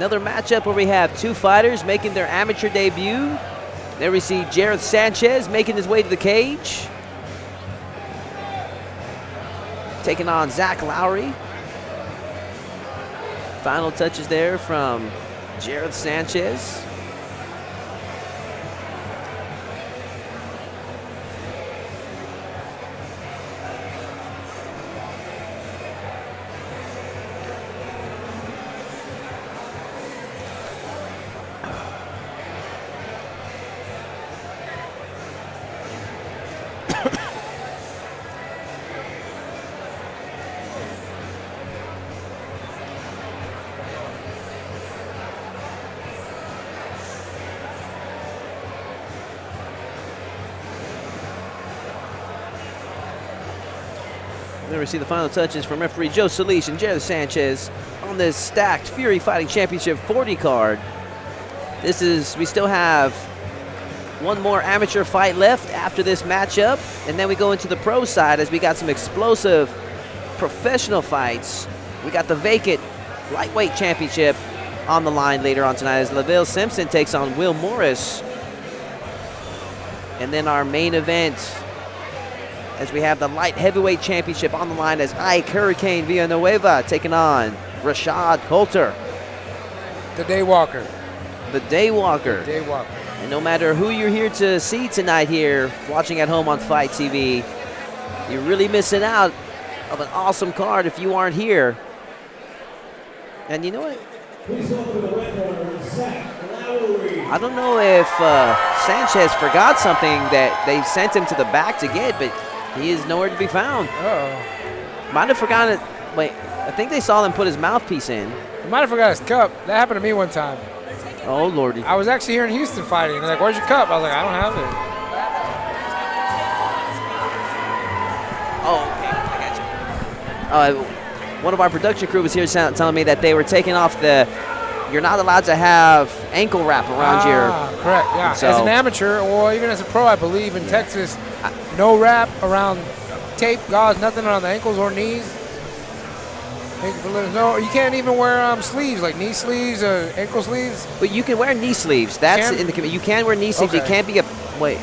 Another matchup where we have two fighters making their amateur debut. There we see Jareth Sanchez making his way to the cage, taking on Zach Lowery. Final touches there from Jareth Sanchez. There we see the final touches from referee Joe Solis and Jareth Sanchez on this stacked Fury Fighting Championship 40 card. We still have one more amateur fight left after this matchup, and then we go into the pro side as we got some explosive professional fights. We got the vacant lightweight championship on the line later on tonight as Lavelle Simpson takes on Will Morris. And then our main event, as we have the light heavyweight championship on the line as Ike Hurricane Villanueva taking on Rashad Coulter. The Daywalker. The Daywalker. The Daywalker. And no matter who you're here to see tonight here, watching at home on Fight TV, you're really missing out of an awesome card if you aren't here. And you know what? I don't know if Sanchez forgot something that they sent him to the back to get, but he is nowhere to be found. Uh-oh. Might have forgotten it. Wait, I think they saw him put his mouthpiece in. He might have forgot his cup. That happened to me one time. Oh, Lordy. I was actually here in Houston fighting. They're like, where's your cup? I was like, I don't have it. Oh, okay. I got you. One of our production crew was here telling me that they were taking off you're not allowed to have ankle wrap around your. Correct, yeah. So, as an amateur, or even as a pro, I believe in Texas, no wrap around tape, gauze, nothing on the ankles or knees. Thank you for letting us know. You can't even wear sleeves, like knee sleeves or ankle sleeves. But you can wear knee sleeves. That's in the. You can wear knee sleeves. Okay. It can't be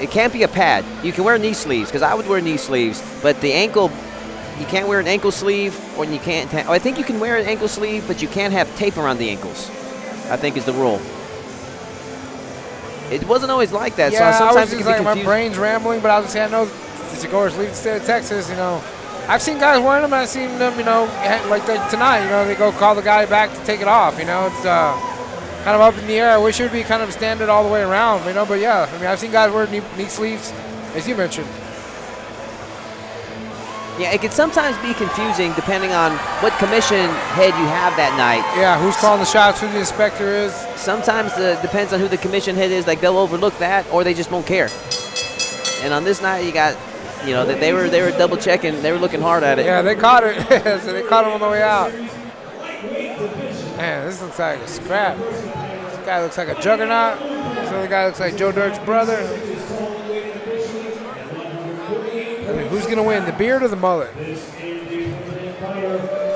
it can't be a pad. You can wear knee sleeves because I would wear knee sleeves, but the ankle. You can't wear an ankle sleeve, or you can't. I think you can wear an ankle sleeve, but you can't have tape around the ankles. I think is the rule. It wasn't always like that. Yeah, so sometimes I was it can be my confusing. brain's rambling, but I was saying, I know the Jaguars leave the state of Texas. I've seen guys wearing them. I've seen them, like tonight. They go call the guy back to take it off. It's kind of up in the air. I wish it would be kind of standard all the way around. But yeah, I've seen guys wear knee sleeves, as you mentioned. Yeah, it can sometimes be confusing depending on what commission head you have that night. Yeah, who's calling the shots, who the inspector is. Sometimes it depends on who the commission head is. Like, they'll overlook that, or they just won't care. And on this night, you got, that they were double checking. They were looking hard at it. Yeah, they caught it. So they caught him on the way out. Man, this looks like a scrap. This guy looks like a juggernaut. This other guy looks like Joe Dirk's brother. Who's going to win, the beard or the mullet?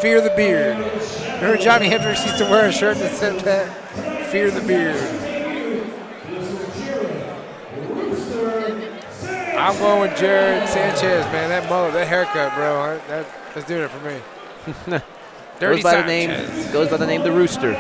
Fear the beard. Remember Johnny Hendricks used to wear a shirt that said that? Fear the beard. I'm going with Jareth Sanchez, man. That mullet, that haircut, bro. That's doing it for me. Dirty Sanchez. Goes by the name The Rooster.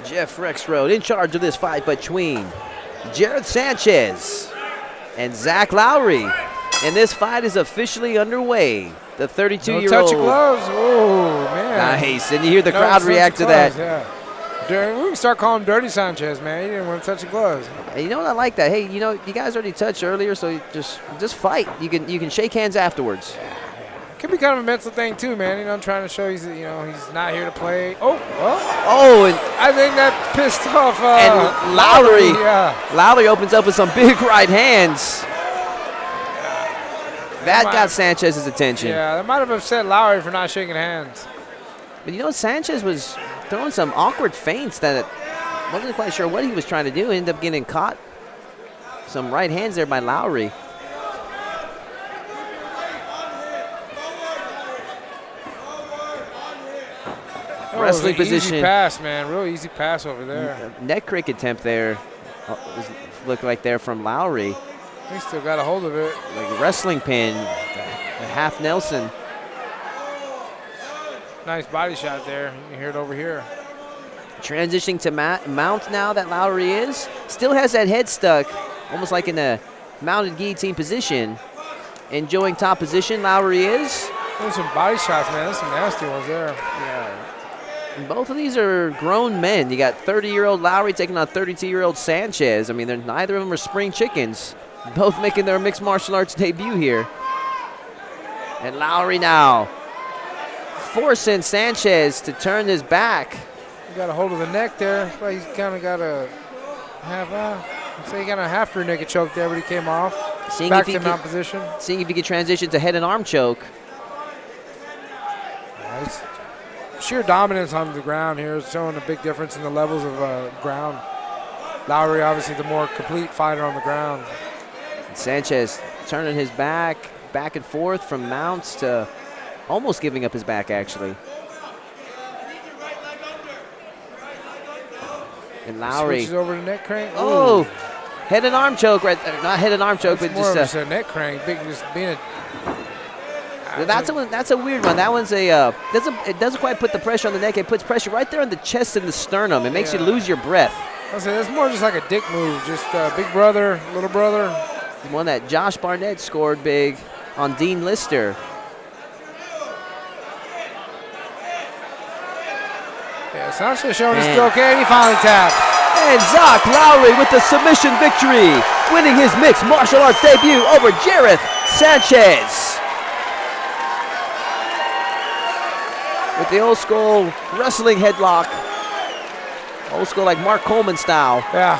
Jeff Rexroad in charge of this fight between Jareth Sanchez and Zach Lowery. And this fight is officially underway. The 32-year-old. No touch of gloves. Oh, man. Nice. And you hear the crowd react to that. Yeah. We can start calling him Dirty Sanchez, man. He didn't want to touch the gloves. Hey, you know what? I like that. Hey, you guys already touched earlier, so just fight. You can shake hands afterwards. Yeah. Could be kind of a mental thing too, man. I'm trying to show he's not here to play. Oh, and I think that pissed off. And Lowery. Yeah. Lowery opens up with some big right hands. That got Sanchez's attention. Yeah, that might have upset Lowery for not shaking hands. But you know, Sanchez was throwing some awkward feints that wasn't quite sure what he was trying to do. Ended up getting caught. Some right hands there by Lowery. Wrestling position. Easy pass, man. Real easy pass over there. Neck crank attempt there. Looked like there from Lowery. He still got a hold of it. Like a wrestling pin. A half Nelson. Nice body shot there. You can hear it over here. Transitioning to mount now that Lowery is. Still has that head stuck. Almost like in a mounted guillotine position. Enjoying top position, Lowery is. There's some body shots, man. There's some nasty ones there. Yeah. And both of these are grown men. You got 30-year-old Lowery taking on 32-year-old Sanchez. I mean, neither of them are spring chickens. Both making their mixed martial arts debut here. And Lowery now forcing Sanchez to turn his back. He got a hold of the neck there. Well, he's kind of got a half. I'd say he got a half rear naked choke there, but he came off. Back to mount position. Seeing if he could transition to head and arm choke. Nice. Sheer dominance on the ground here is showing a big difference in the levels of ground. Lowery, obviously, the more complete fighter on the ground. Sanchez turning his back and forth from mounts to almost giving up his back, actually. And Lowery. Switches over to neck crank. Oh, head and arm choke right there. Not head and arm choke, but just a neck crank. Big, just being a. That's a weird one. That one's it doesn't quite put the pressure on the neck. It puts pressure right there on the chest and the sternum. It makes you lose your breath. I'll say that's more just like a dick move. Just big brother, little brother. One that Josh Barnett scored big on Dean Lister. Yeah, Sanchez showing he's still okay. He finally tapped. And Zach Lowery with the submission victory, winning his mixed martial arts debut over Jareth Sanchez. With the old school wrestling headlock. Old school like Mark Coleman style. Yeah.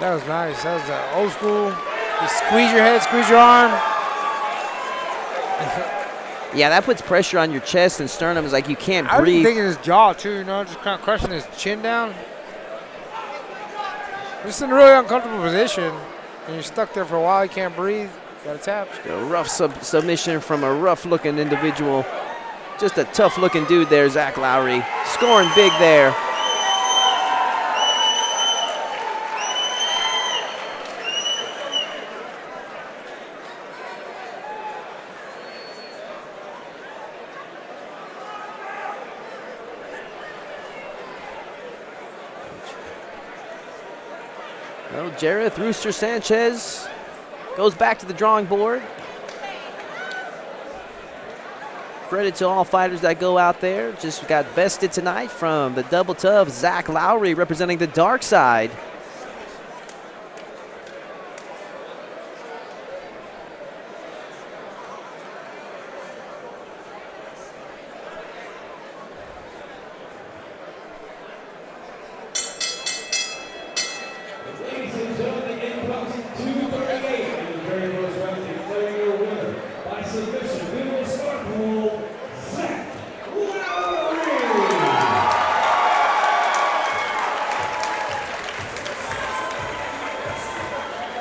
That was nice. That was old school. You squeeze your head, squeeze your arm. Yeah, that puts pressure on your chest and sternum. It's like you can't breathe. I was thinking his jaw too, you know, just kind of crushing his chin down. Just in a really uncomfortable position. And you're stuck there for a while, you can't breathe. Got a tap. A rough submission from a rough-looking individual. Just a tough-looking dude there, Zach Lowery. Scoring big there. Well, Jareth Rooster Sanchez goes back to the drawing board. Credit to all fighters that go out there. Just got bested tonight from the double tough Zach Lowery representing the dark side.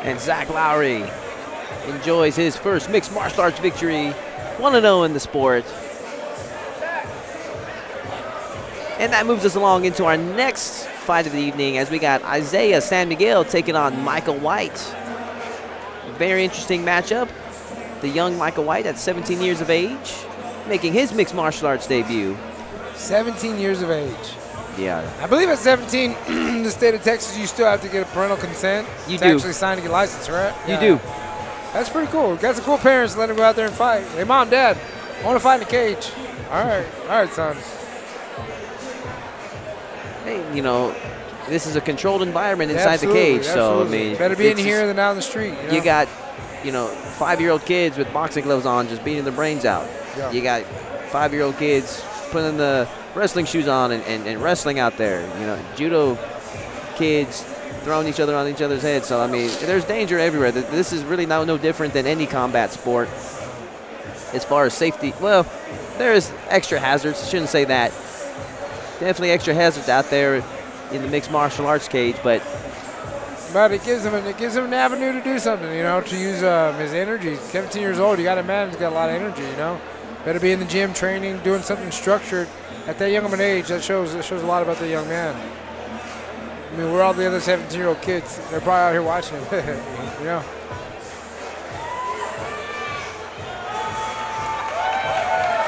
And Zach Lowery enjoys his first mixed martial arts victory, 1-0 in the sport. And that moves us along into our next fight of the evening as we got Isaiah San Miguel taking on Michael White. Very interesting matchup. The young Michael White at 17 years of age, making his mixed martial arts debut. 17 years of age. Yeah. I believe at 17, in the state of Texas, you still have to get a parental consent to actually sign to get licensed, right? You do. That's pretty cool. Got some cool parents to let him go out there and fight. Hey, Mom, Dad, I want to fight in the cage. All right, son. Hey, you know, this is a controlled environment inside the cage, so I mean, better be in here than out in the street. You know? You got, 5-year-old kids with boxing gloves on, just beating their brains out. Yeah. You got 5-year-old kids putting the wrestling shoes on and wrestling out there. Judo kids throwing each other on each other's heads. So, I mean, there's danger everywhere. This is really no different than any combat sport as far as safety. Well, there is extra hazards. I shouldn't say that. Definitely extra hazards out there in the mixed martial arts cage, but it gives him an avenue to do something, you know, to use his energy. 17 years old, you got a man who's got a lot of energy, you know. Better be in the gym training, doing something structured at that young of an age. That shows a lot about the young man. I mean, we're all the other 17-year-old kids. They're probably out here watching him, you know.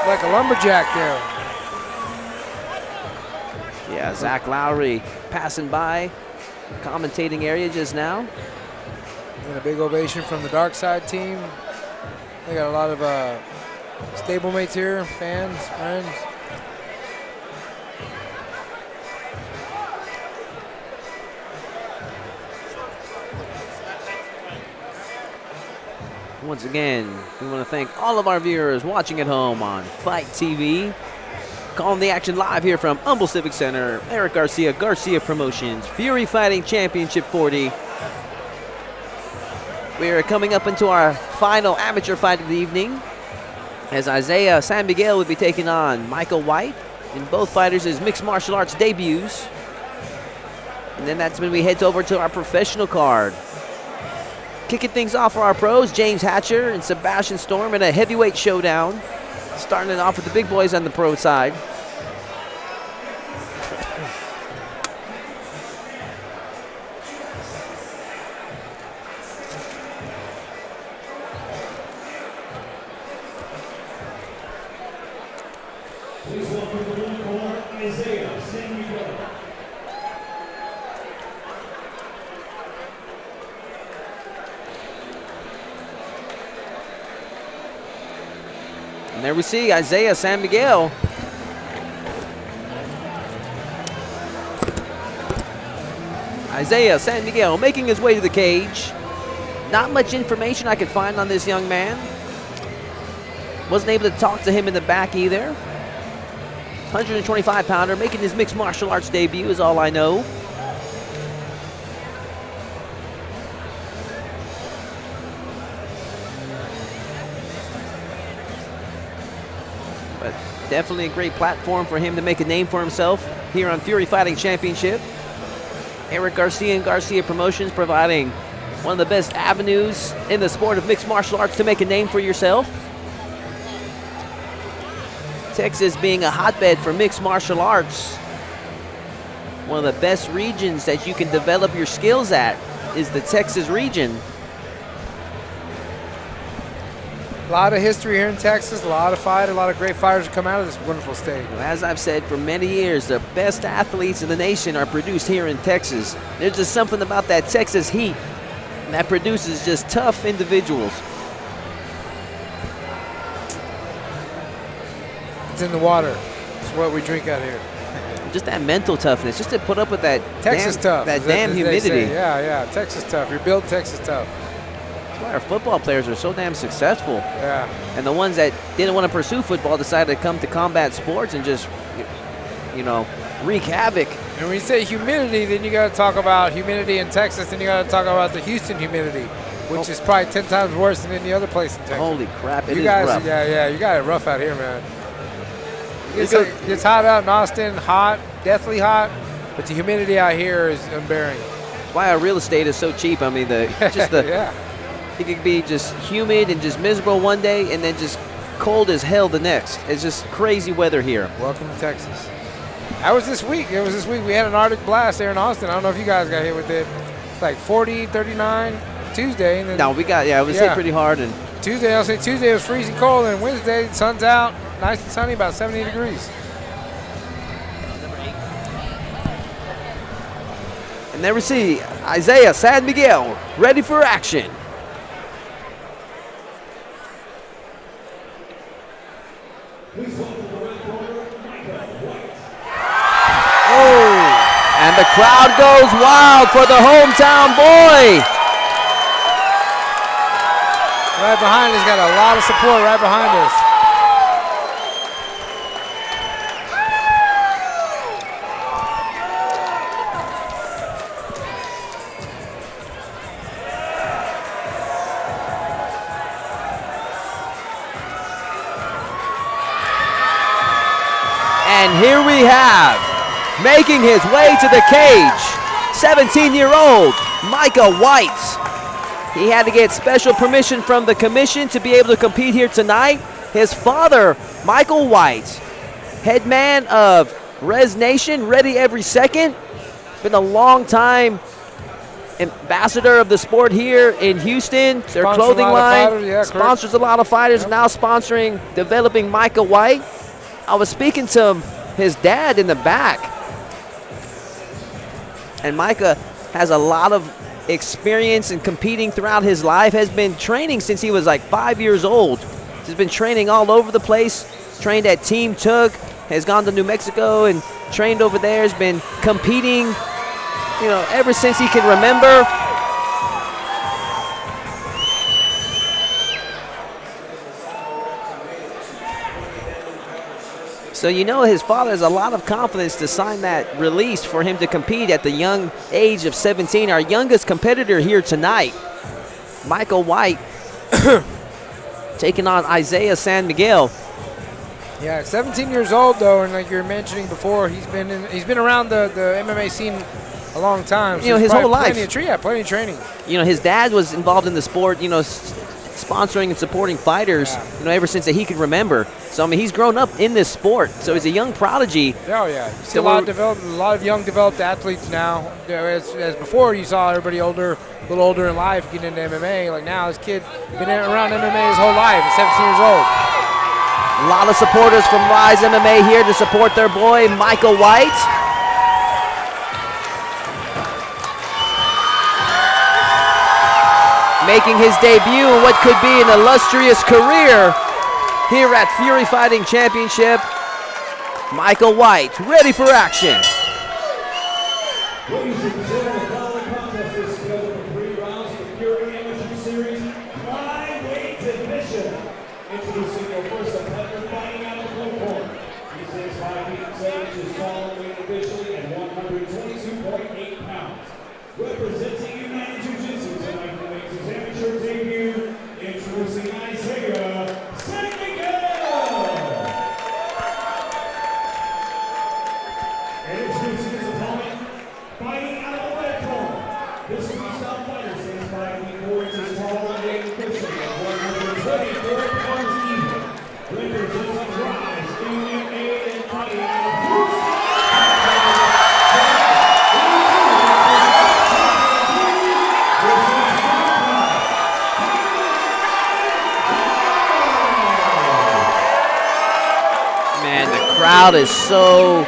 Like a lumberjack there. Yeah, Zach Lowery passing by, commentating area just now. And a big ovation from the Dark Side team. They got a lot of stablemates here, fans, friends. Once again, we want to thank all of our viewers watching at home on Fight TV. Calling the action live here from Humble Civic Center, Eric Garcia Promotions, Fury Fighting Championship 40. We are coming up into our final amateur fight of the evening, as Isaiah San Miguel will be taking on Michael White in both fighters' mixed martial arts debuts. And then that's when we head over to our professional card. Kicking things off for our pros, James Hatcher and Sebastian Storm in a heavyweight showdown. Starting it off with the big boys on the pro side. Please welcome the blue corner, Isaiah San Miguel. And there we see Isaiah San Miguel. Isaiah San Miguel making his way to the cage. Not much information I could find on this young man. Wasn't able to talk to him in the back either. 125-pounder making his mixed martial arts debut is all I know. But definitely a great platform for him to make a name for himself here on Fury Fighting Championship. Eric Garcia and Garcia Promotions providing one of the best avenues in the sport of mixed martial arts to make a name for yourself. Texas being a hotbed for mixed martial arts. One of the best regions that you can develop your skills at is the Texas region. A lot of history here in Texas, a lot of great fighters come out of this wonderful state. As I've said for many years, the best athletes in the nation are produced here in Texas. There's just something about that Texas heat that produces just tough individuals. It's in the water. It's what we drink out here. Just that mental toughness, just to put up with that Texas tough. That damn humidity. Yeah, Texas tough. You're built Texas tough. That's why our football players are so damn successful. Yeah. And the ones that didn't want to pursue football decided to come to combat sports and just, you know, wreak havoc. And when you say humidity, then you got to talk about humidity in Texas, and you got to talk about the Houston humidity, which is probably 10 times worse than any other place in Texas. Holy crap, it you is guys, rough. Yeah, you got it rough out here, man. It's hot out in Austin, hot, deathly hot, but the humidity out here is unbearing. That's why our real estate is so cheap. I mean, yeah. It could be just humid and just miserable one day and then just cold as hell the next. It's just crazy weather here. Welcome to Texas. That was this week. It was this week. We had an Arctic blast there in Austin. I don't know if you guys got hit with it. It's like 40, 39 Tuesday. And then, no, we got, it was hit pretty hard. And Tuesday, I'll say Tuesday was freezing cold, and Wednesday, the sun's out, nice and sunny, about 70 degrees. And there we see Isaiah San Miguel ready for action. And the crowd goes wild for the hometown boy. Right behind us, got a lot of support right behind us. And here we have, making his way to the cage, 17-year-old Micah White. He had to get special permission from the commission to be able to compete here tonight. His father, Michael White, head man of Res Nation, Ready Every Second. Been a long time ambassador of the sport here in Houston. Their clothing line sponsors a lot of fighters, now sponsoring, developing Micah White. I was speaking to his dad in the back, and Micah has a lot of experience in competing throughout his life, has been training since he was like 5 years old. He's been training all over the place, trained at Team Tug, has gone to New Mexico and trained over there, has been competing, you know, ever since he can remember. So you know his father has a lot of confidence to sign that release for him to compete at the young age of 17. Our youngest competitor here tonight, Michael White, taking on Isaiah San Miguel. Yeah, 17 years old though, and like you were mentioning before, he's been around the MMA scene a long time. So you know, his whole life. Plenty of training. You know, his dad was involved in the sport, you know, sponsoring and supporting fighters, you know, ever since that he could remember. So I mean, he's grown up in this sport. So he's a young prodigy. Oh yeah, you see a lot of young developed athletes now. As before, you saw everybody older, a little older in life getting into MMA. Like now, this kid been around MMA his whole life. He's 17 years old. A lot of supporters from Rise MMA here to support their boy Michael White. Making his debut in what could be an illustrious career here at Fury Fighting Championship, Michael White, ready for action. Ladies and gentlemen, the following contest is scheduled for 3 rounds of the Fury Amateur Series flyweight division. Introducing your first opponent, fighting out of the blue corner. He stands 5 feet 7 inches tall and weighing officially at 122.8 pounds. Representing United Jiu-Jitsu tonight to make his amateur debut, introducing Isaiah San Miguel. And introducing his opponent, fighting out of the red corner. This freestyle fighter stands 5 feet 4 inches tall and weighing officially at 124 pounds even. Representing Rise MMA and fighting out of Houston. Man, the crowd is so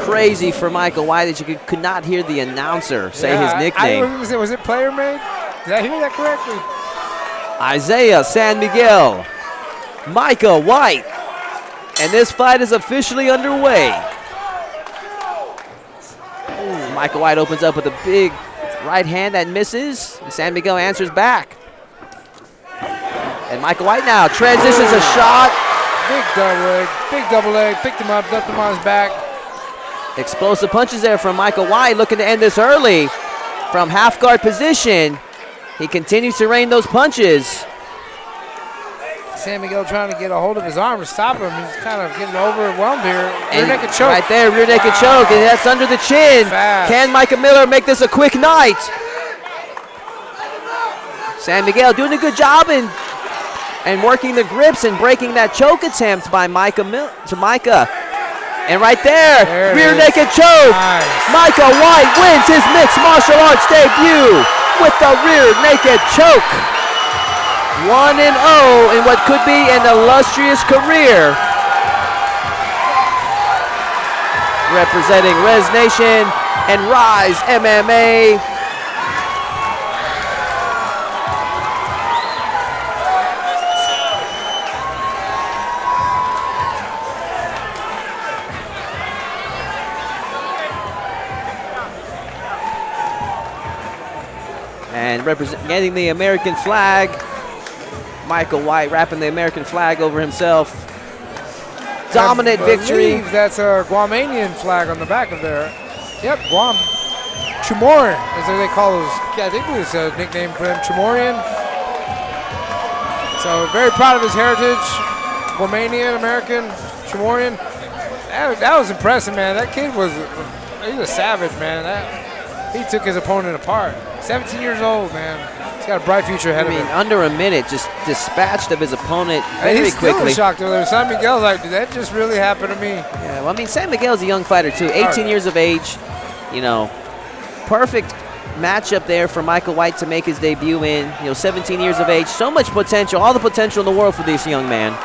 crazy for Michael White that you could not hear the announcer say his nickname. Was it player made? Did I hear that correctly? Isaiah San Miguel, Micah White, and this fight is officially underway. Ooh, Michael White opens up with a big right hand that misses, and San Miguel answers back. And Michael White now transitions a shot. Big double leg, picked him up, dumped him on his back. Explosive punches there from Michael White, looking to end this early. From half guard position, he continues to rain those punches. San Miguel trying to get a hold of his arm to stop him. He's kind of getting overwhelmed here. Rear naked choke. Right there, rear naked choke, and that's under the chin. Fast. Can Micah Miller make this a quick night? San Miguel doing a good job and working the grips and breaking that choke attempt by Micah. And right there rear naked choke. Nice. Micah White wins his mixed martial arts debut with the rear naked choke. 1-0 in what could be an illustrious career. Representing Res Nation and Rise MMA. And representing the American flag, Michael White wrapping the American flag over himself. Dominant victory. That's a Guamanian flag on the back of there. Yep, Guam. Chamorro, as they call those. I think it was a nickname for him, Chamorrian. So very proud of his heritage. Guamanian, American, Chamorrian. That was impressive, man. That kid was a savage, man. He took his opponent apart. 17 years old, man. He's got a bright future ahead of him. Under a minute, just dispatched of his opponent very he's quickly. He's still shocked over there. San Miguel's like, did that just really happen to me? Yeah, well, I mean, San Miguel's a young fighter, too. 18 years of age. You know, perfect matchup there for Michael White to make his debut in. 17 years of age. So much potential, all the potential in the world for this young man.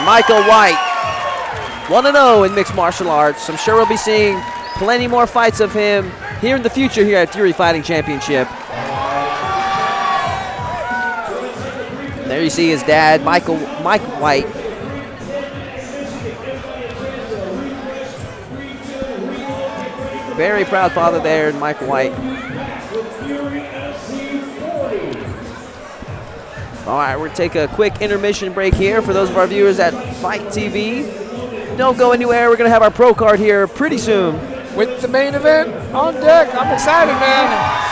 Michael White, 1-0 in mixed martial arts. I'm sure we'll be seeing plenty more fights of him here in the future here at Fury Fighting Championship. And there you see his dad, Mike White. Very proud father there, Mike White. All right, we're going to take a quick intermission break here for those of our viewers at Fight TV. Don't go anywhere. We're going to have our pro card here pretty soon. With the main event on deck. I'm excited, man.